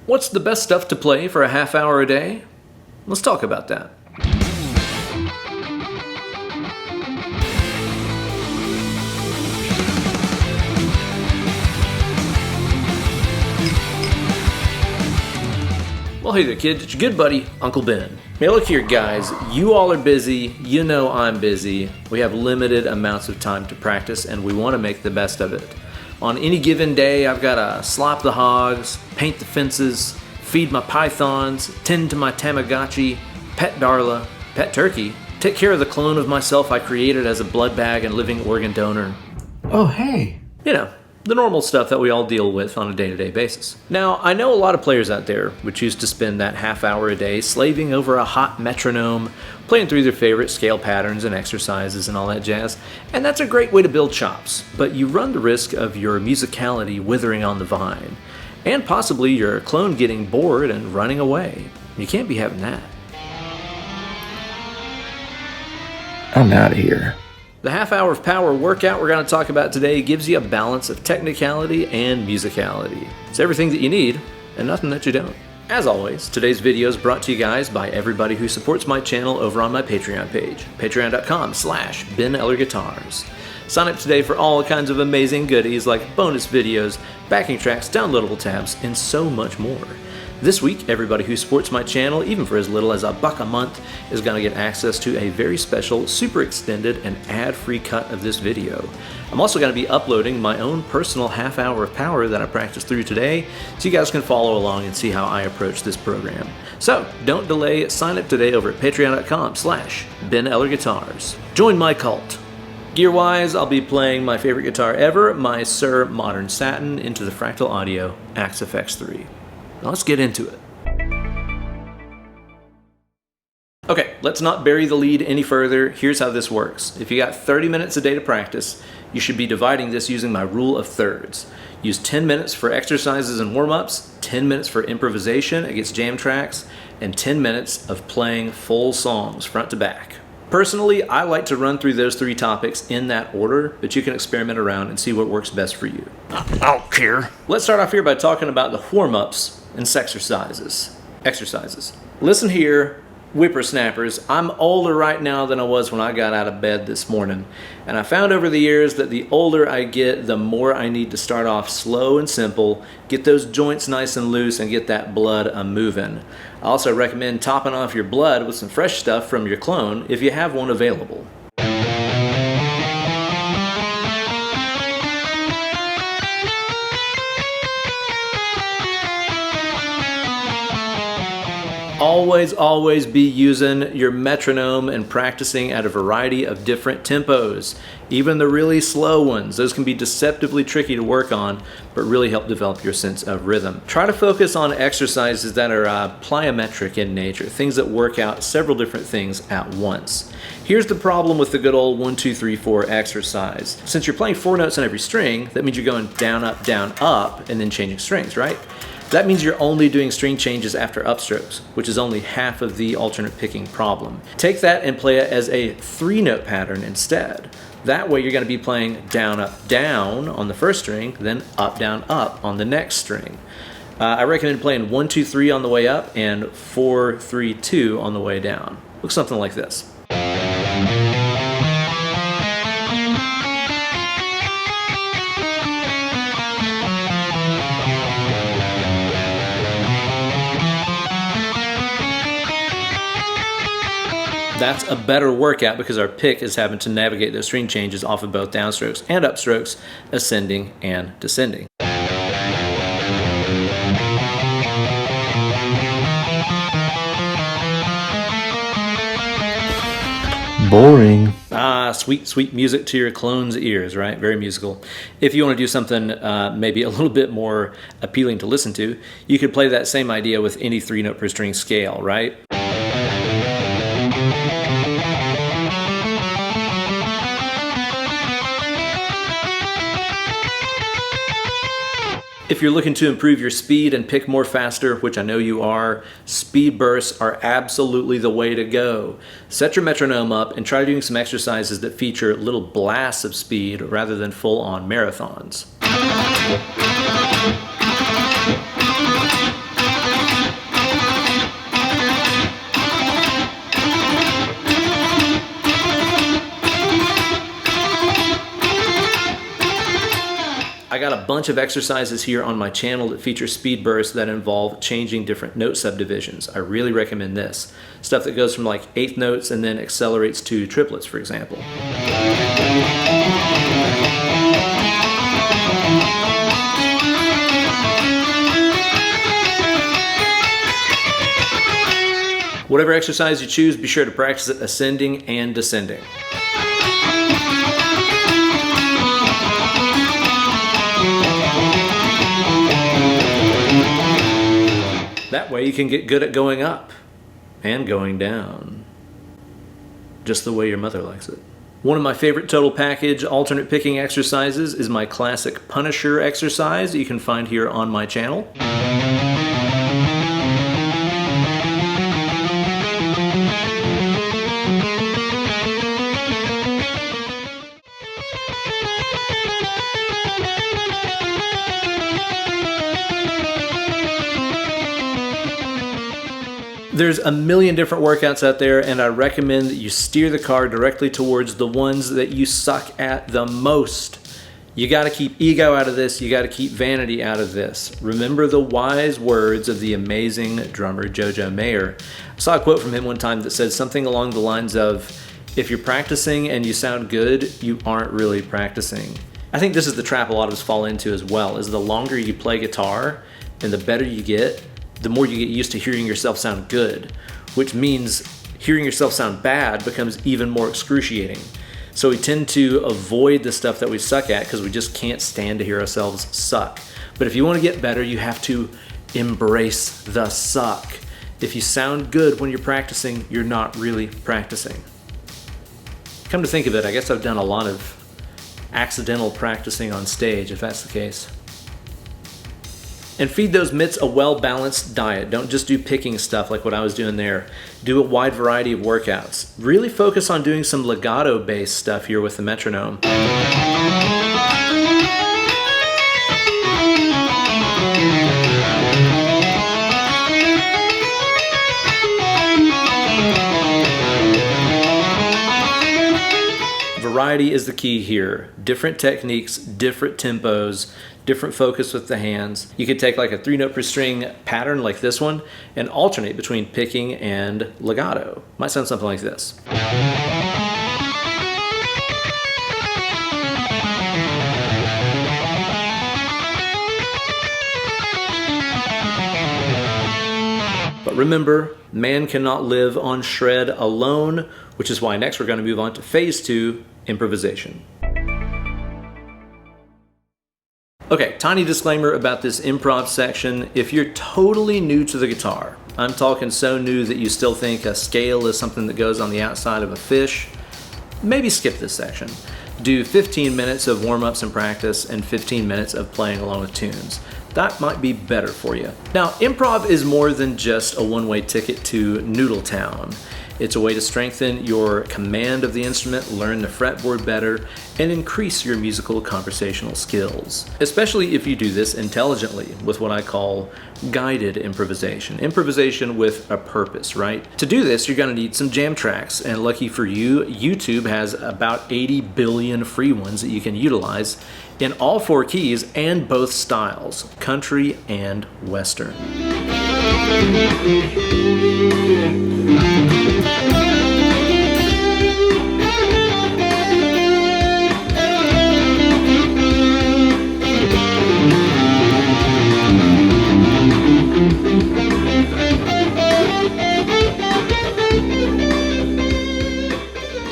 What's the best stuff to play for a half hour a day? Let's talk about that. Well, hey there kids, it's your good buddy, Uncle Ben. Hey, look here guys, you all are busy, you know I'm busy. We have limited amounts of time to practice and we want to make the best of it. On any given day, I've got to slop the hogs, paint the fences, feed my pythons, tend to my Tamagotchi, pet Darla, pet turkey, take care of the clone of myself I created as a blood bag and living organ donor. Oh, hey. You know, the normal stuff that we all deal with on a day-to-day basis. Now, I know a lot of players out there would choose to spend that half hour a day slaving over a hot metronome, playing through their favorite scale patterns and exercises and all that jazz, and that's a great way to build chops, but you run the risk of your musicality withering on the vine, and possibly your clone getting bored and running away. You can't be having that. I'm out of here. The half hour of power workout we're going to talk about today gives you a balance of technicality and musicality. It's everything that you need and nothing that you don't. As always, today's video is brought to you guys by everybody who supports my channel over on my Patreon page, patreon.com/BenEllerGuitars. Sign up today for all kinds of amazing goodies like bonus videos, backing tracks, downloadable tabs, and so much more. This week, everybody who supports my channel, even for as little as $1 a month, is going to get access to a very special, super extended, and ad-free cut of this video. I'm also going to be uploading my own personal half hour of power that I practiced through today, so you guys can follow along and see how I approach this program. So, don't delay, sign up today over at patreon.com/BenEllerGuitars. Join my cult. Gear-wise, I'll be playing my favorite guitar ever, my Suhr Modern Satin, into the Fractal Audio Axe FX 3. Now let's get into it. Okay, let's not bury the lead any further. Here's how this works. If you got 30 minutes a day to practice, you should be dividing this using my rule of thirds. Use 10 minutes for exercises and warm-ups, 10 minutes for improvisation against jam tracks, and 10 minutes of playing full songs front to back. Personally, I like to run through those three topics in that order, but you can experiment around and see what works best for you. I don't care. Let's start off here by talking about the warm-ups and exercises. Listen here, whippersnappers. I'm older right now than I was when I got out of bed this morning, and I found over the years that the older I get, the more I need to start off slow and simple, get those joints nice and loose, and get that blood a-moving. I also recommend topping off your blood with some fresh stuff from your clone if you have one available. Always be using your metronome and practicing at a variety of different tempos. Even the really slow ones, those can be deceptively tricky to work on, but really help develop your sense of rhythm. Try to focus on exercises that are plyometric in nature, things that work out several different things at once. Here's the problem with the good old 1, 2, 3, 4 exercise. Since you're playing 4 notes on every string, that means you're going down, up, and then changing strings, right? That means you're only doing string changes after upstrokes, which is only half of the alternate picking problem. Take that and play it as a 3-note pattern instead. That way you're going to be playing down, up on the first string, then up, up on the next string. I recommend playing 1, 2, 3 on the way up and 4, 3, 2 on the way down. Looks something like this. That's a better workout because our pick is having to navigate those string changes off of both downstrokes and upstrokes, ascending and descending. Boring. Sweet music to your clone's ears, right? Very musical. If you want to do something maybe a little bit more appealing to listen to, you could play that same idea with any 3-note per string scale, right? If you're looking to improve your speed and pick more faster, which I know you are, speed bursts are absolutely the way to go. Set your metronome up and try doing some exercises that feature little blasts of speed rather than full-on marathons. a bunch of exercises here on my channel that feature speed bursts that involve changing different note subdivisions. I really recommend this. Stuff that goes from like eighth notes and then accelerates to triplets, for example. Whatever exercise you choose, be sure to practice it ascending and descending. That way you can get good at going up and going down, just the way your mother likes it. One of my favorite total package alternate picking exercises is my classic Punisher exercise that you can find here on my channel. There's a million different workouts out there, and I recommend that you steer the car directly towards the ones that you suck at the most. You gotta keep ego out of this, you gotta keep vanity out of this. Remember the wise words of the amazing drummer Jojo Mayer. I saw a quote from him one time that said something along the lines of, if you're practicing and you sound good, you aren't really practicing. I think this is the trap a lot of us fall into as well, is the longer you play guitar and the better you get, the more you get used to hearing yourself sound good, which means hearing yourself sound bad becomes even more excruciating. So we tend to avoid the stuff that we suck at because we just can't stand to hear ourselves suck. But if you want to get better, you have to embrace the suck. If you sound good when you're practicing, you're not really practicing. Come to think of it, I guess I've done a lot of accidental practicing on stage, if that's the case. And feed those mitts a well-balanced diet. Don't just do picking stuff like what I was doing there. Do a wide variety of workouts. Really focus on doing some legato-based stuff here with the metronome. Variety is the key here. Different techniques, different tempos, different focus with the hands. You could take like a 3-note per string pattern like this one and alternate between picking and legato. Might sound something like this. But remember, man cannot live on shred alone, which is why next we're going to move on to phase 2, improvisation. Okay, tiny disclaimer about this improv section. If you're totally new to the guitar, I'm talking so new that you still think a scale is something that goes on the outside of a fish, maybe skip this section. Do 15 minutes of warm-ups and practice and 15 minutes of playing along with tunes. That might be better for you. Now, improv is more than just a one-way ticket to Noodletown. It's a way to strengthen your command of the instrument, learn the fretboard better, and increase your musical conversational skills. Especially if you do this intelligently with what I call guided improvisation. Improvisation with a purpose, right? To do this, you're gonna need some jam tracks, and lucky for you, YouTube has about 80 billion free ones that you can utilize in all 4 keys and both styles, country and western.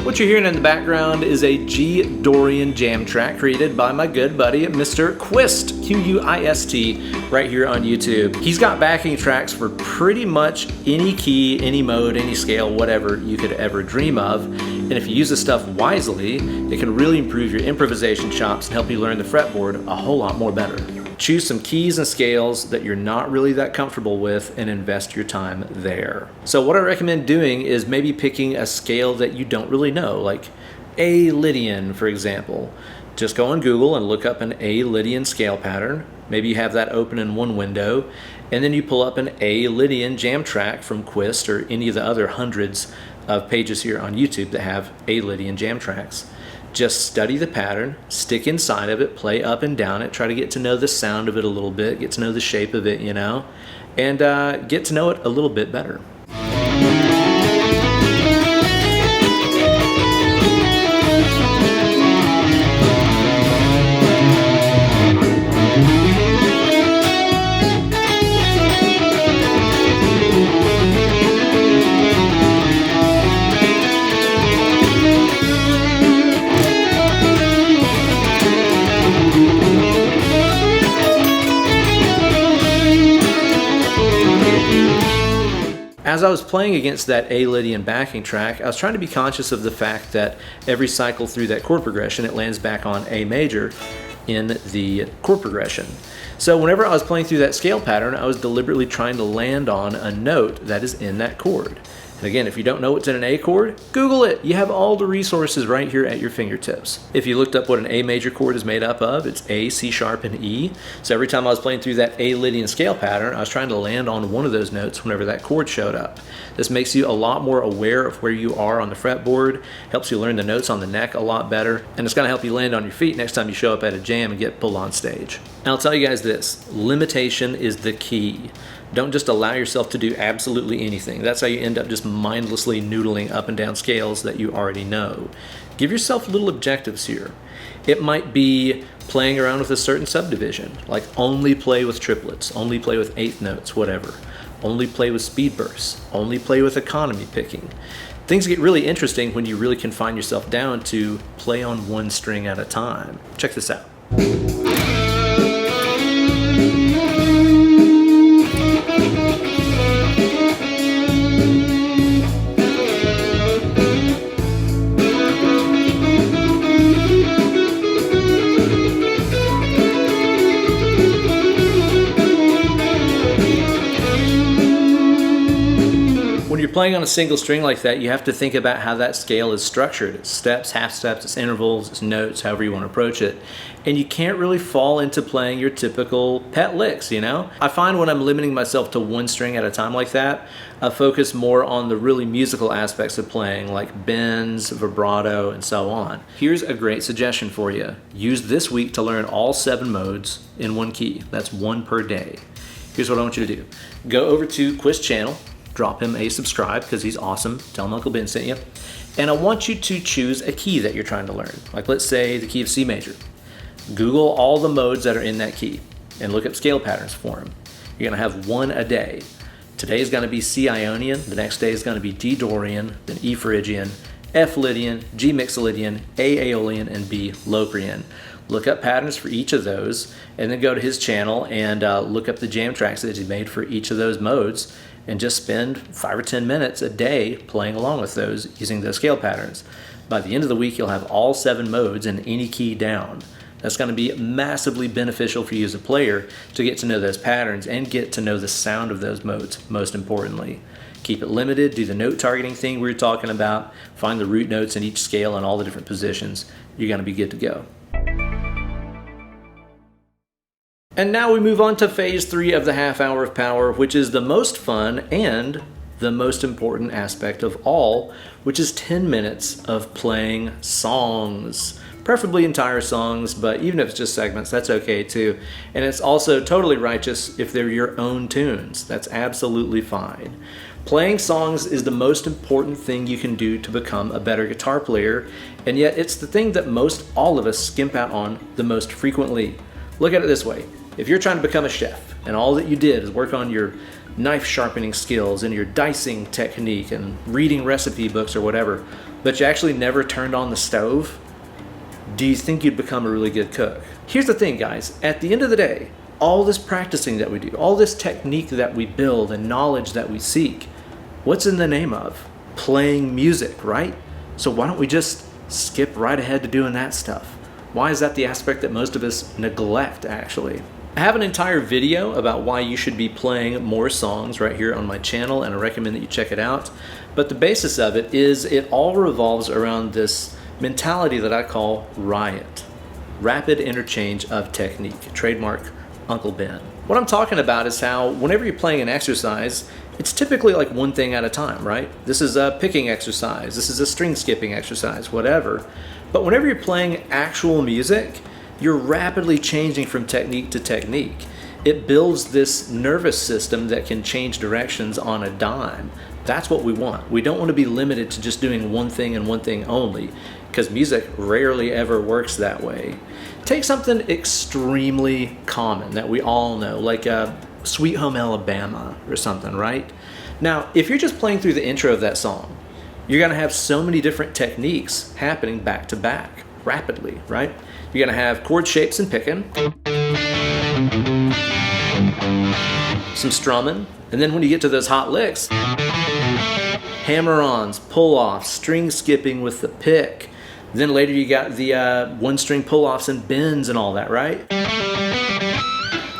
What you're hearing in the background is a G Dorian jam track created by my good buddy Mr. Quist, Q-U-I-S-T, right here on YouTube. He's got backing tracks for pretty much any key, any mode, any scale, whatever you could ever dream of. And if you use this stuff wisely, it can really improve your improvisation chops and help you learn the fretboard a whole lot more better. Choose some keys and scales that you're not really that comfortable with and invest your time there. So what I recommend doing is maybe picking a scale that you don't really know, like A Lydian, for example. Just go on Google and look up an A Lydian scale pattern. Maybe you have that open in one window, and then you pull up an A Lydian jam track from Quist or any of the other hundreds of pages here on YouTube that have A Lydian jam tracks. Just study the pattern, stick inside of it, play up and down it, try to get to know the sound of it a little bit, get to know the shape of it, you know, and get to know it a little bit better. As I was playing against that A Lydian backing track, I was trying to be conscious of the fact that every cycle through that chord progression, it lands back on A major in the chord progression. So whenever I was playing through that scale pattern, I was deliberately trying to land on a note that is in that chord. And again, if you don't know what's in an A chord, Google it. You have all the resources right here at your fingertips. If you looked up what an A major chord is made up of, it's A, C sharp, and E. So every time I was playing through that A Lydian scale pattern, I was trying to land on one of those notes whenever that chord showed up. This makes you a lot more aware of where you are on the fretboard, helps you learn the notes on the neck a lot better, and it's going to help you land on your feet next time you show up at a jam and get pulled on stage. And I'll tell you guys this, limitation is the key. Don't just allow yourself to do absolutely anything. That's how you end up just mindlessly noodling up and down scales that you already know. Give yourself little objectives here. It might be playing around with a certain subdivision, like only play with triplets, only play with eighth notes, whatever. Only play with speed bursts, only play with economy picking. Things get really interesting when you really confine yourself down to play on one string at a time. Check this out. When you're playing on a single string like that, you have to think about how that scale is structured. It's steps, half steps, it's intervals, it's notes, however you want to approach it. And you can't really fall into playing your typical pet licks, you know? I find when I'm limiting myself to one string at a time like that, I focus more on the really musical aspects of playing, like bends, vibrato, and so on. Here's a great suggestion for you. Use this week to learn all 7 modes in one key. That's 1 per day. Here's what I want you to do. Go over to Quiz's channel, drop him a subscribe because he's awesome. Tell him Uncle Ben sent you. And I want you to choose a key that you're trying to learn. Like let's say the key of C major. Google all the modes that are in that key and look up scale patterns for them. You're going to have 1 a day. Today is going to be C Ionian. The next day is going to be D Dorian, then E Phrygian, F Lydian, G Mixolydian, A Aeolian, and B Locrian. Look up patterns for each of those and then go to his channel and look up the jam tracks that he made for each of those modes and just spend 5 or 10 minutes a day playing along with those using those scale patterns. By the end of the week, you'll have all 7 modes in any key down. That's going to be massively beneficial for you as a player to get to know those patterns and get to know the sound of those modes, most importantly. Keep it limited, do the note targeting thing we were talking about, find the root notes in each scale and all the different positions. You're going to be good to go. And now we move on to phase 3 of the half hour of power, which is the most fun and the most important aspect of all, which is 10 minutes of playing songs. Preferably entire songs, but even if it's just segments, that's okay too. And it's also totally righteous if they're your own tunes. That's absolutely fine. Playing songs is the most important thing you can do to become a better guitar player, and yet it's the thing that most all of us skimp out on the most frequently. Look at it this way. If you're trying to become a chef and all that you did is work on your knife sharpening skills and your dicing technique and reading recipe books or whatever, but you actually never turned on the stove, do you think you'd become a really good cook? Here's the thing, guys. At the end of the day, all this practicing that we do, all this technique that we build and knowledge that we seek, what's in the name of? Playing music, right? So why don't we just skip right ahead to doing that stuff? Why is that the aspect that most of us neglect, actually? I have an entire video about why you should be playing more songs right here on my channel, and I recommend that you check it out. But the basis of it is it all revolves around this mentality that I call RIOT, rapid interchange of technique, trademark Uncle Ben. What I'm talking about is how whenever you're playing an exercise, it's typically like one thing at a time, right? This is a picking exercise, this is a string skipping exercise, whatever. But whenever you're playing actual music, you're rapidly changing from technique to technique. It builds this nervous system that can change directions on a dime. That's what we want. We don't want to be limited to just doing one thing and one thing only, because music rarely ever works that way. Take something extremely common that we all know, like Sweet Home Alabama or something, right? Now, if you're just playing through the intro of that song, you're gonna have so many different techniques happening back to back, rapidly, right? You're gonna have chord shapes and picking, some strumming, and then when you get to those hot licks, hammer-ons, pull-offs, string skipping with the pick. Then later you got the one-string pull-offs and bends and all that, right?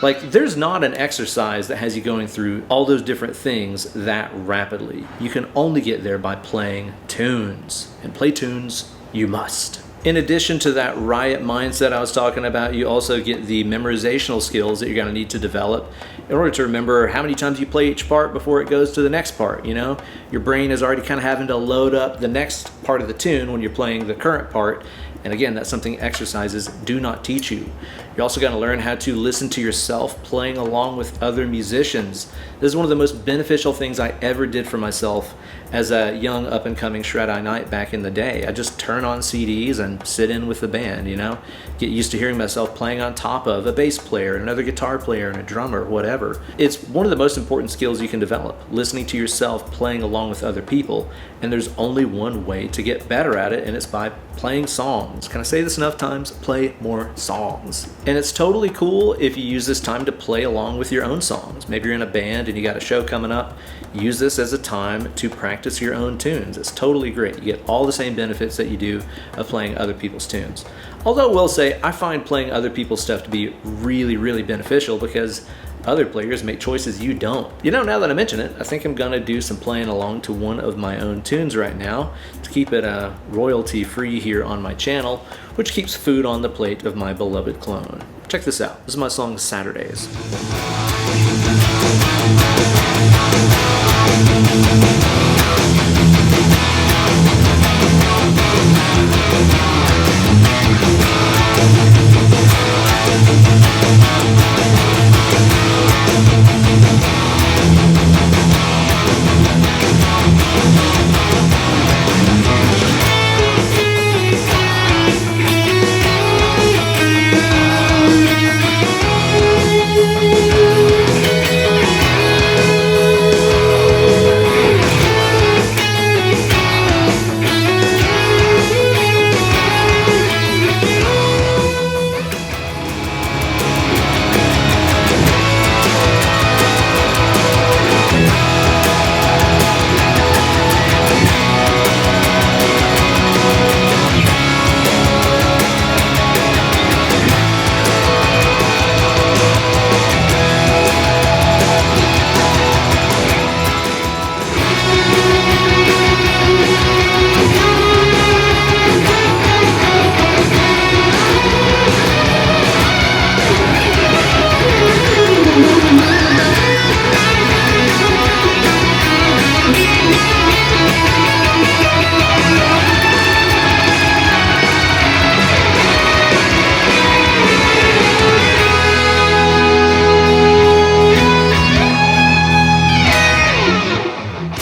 Like, there's not an exercise that has you going through all those different things that rapidly. You can only get there by playing tunes. And play tunes, you must. In addition to that riot mindset I was talking about, you also get the memorizational skills that you're going to need to develop in order to remember how many times you play each part before it goes to the next part, you know? Your brain is already kind of having to load up the next part of the tune when you're playing the current part. And again, that's something exercises do not teach you. You're also going to learn how to listen to yourself playing along with other musicians. This is one of the most beneficial things I ever did for myself as a young up-and-coming SHREDI Knight back in the day. I just turn on CDs and sit in with the band, you know? Get used to hearing myself playing on top of a bass player, another guitar player, and a drummer, whatever. It's one of the most important skills you can develop, listening to yourself playing along with other people. And there's only one way to get better at it, and it's by playing songs. Can I say this enough times? Play more songs. And it's totally cool if you use this time to play along with your own songs. Maybe you're in a band and you got a show coming up. Use this as a time to practice your own tunes. It's totally great. You get all the same benefits that you do of playing other people's tunes. Although I will say, I find playing other people's stuff to be really, really beneficial because other players make choices you don't. You know, now that I mention it, I think I'm gonna do some playing along to one of my own tunes right now to keep it royalty free here on my channel, which keeps food on the plate of my beloved clone. Check this out. This is my song Saturdays.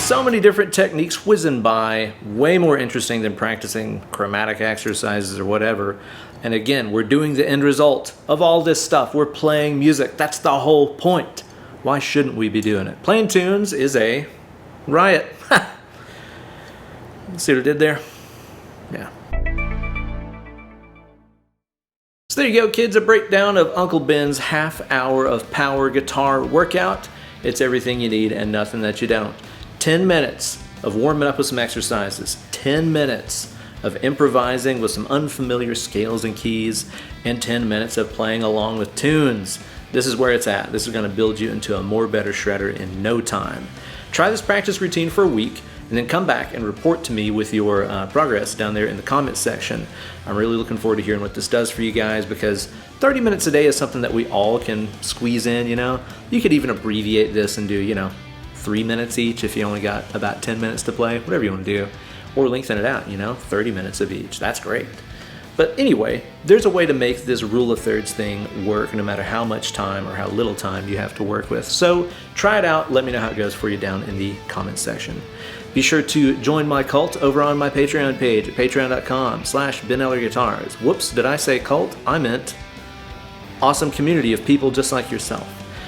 So many different techniques whizzing by, way more interesting than practicing chromatic exercises or whatever. And again, we're doing the end result of all this stuff. We're playing music. That's the whole point. Why shouldn't we be doing it? Playing tunes is a riot. See what I did there? Yeah. So there you go, kids. A breakdown of Uncle Ben's half hour of power guitar workout. It's everything you need and nothing that you don't. 10 minutes of warming up with some exercises, 10 minutes of improvising with some unfamiliar scales and keys, and 10 minutes of playing along with tunes. This is where it's at. This is going to build you into a more better shredder in no time. Try this practice routine for a week, and then come back and report to me with your progress down there in the comments section. I'm really looking forward to hearing what this does for you guys, because 30 minutes a day is something that we all can squeeze in, you know. You could even abbreviate this and do, you know, 3 minutes each if you only got about 10 minutes to play, whatever you want to do. Or lengthen it out, you know, 30 minutes of each. That's great. But anyway, there's a way to make this rule of thirds thing work no matter how much time or how little time you have to work with. So try it out. Let me know how it goes for you down in the comments section. Be sure to join my cult over on my Patreon page at patreon.com/BenEllerGuitars. Whoops, did I say cult? I meant awesome community of people just like yourself.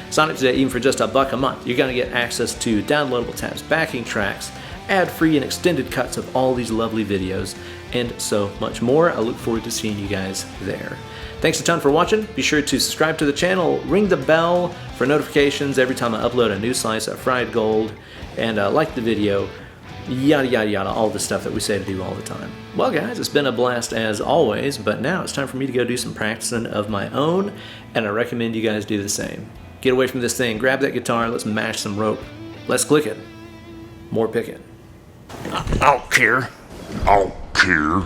Sign up today even for just $1 a month. You're going to get access to downloadable tabs, backing tracks, ad-free and extended cuts of all these lovely videos, and so much more. I look forward to seeing you guys there. Thanks a ton for watching. Be sure to subscribe to the channel, ring the bell for notifications every time I upload a new slice of fried gold, and like the video, yada yada yada, all the stuff that we say to do all the time. Well guys, it's been a blast as always, but now it's time for me to go do some practicing of my own, and I recommend you guys do the same. Get away from this thing, grab that guitar, let's mash some rope. Let's click it. More pick it. I don't care. I don't care.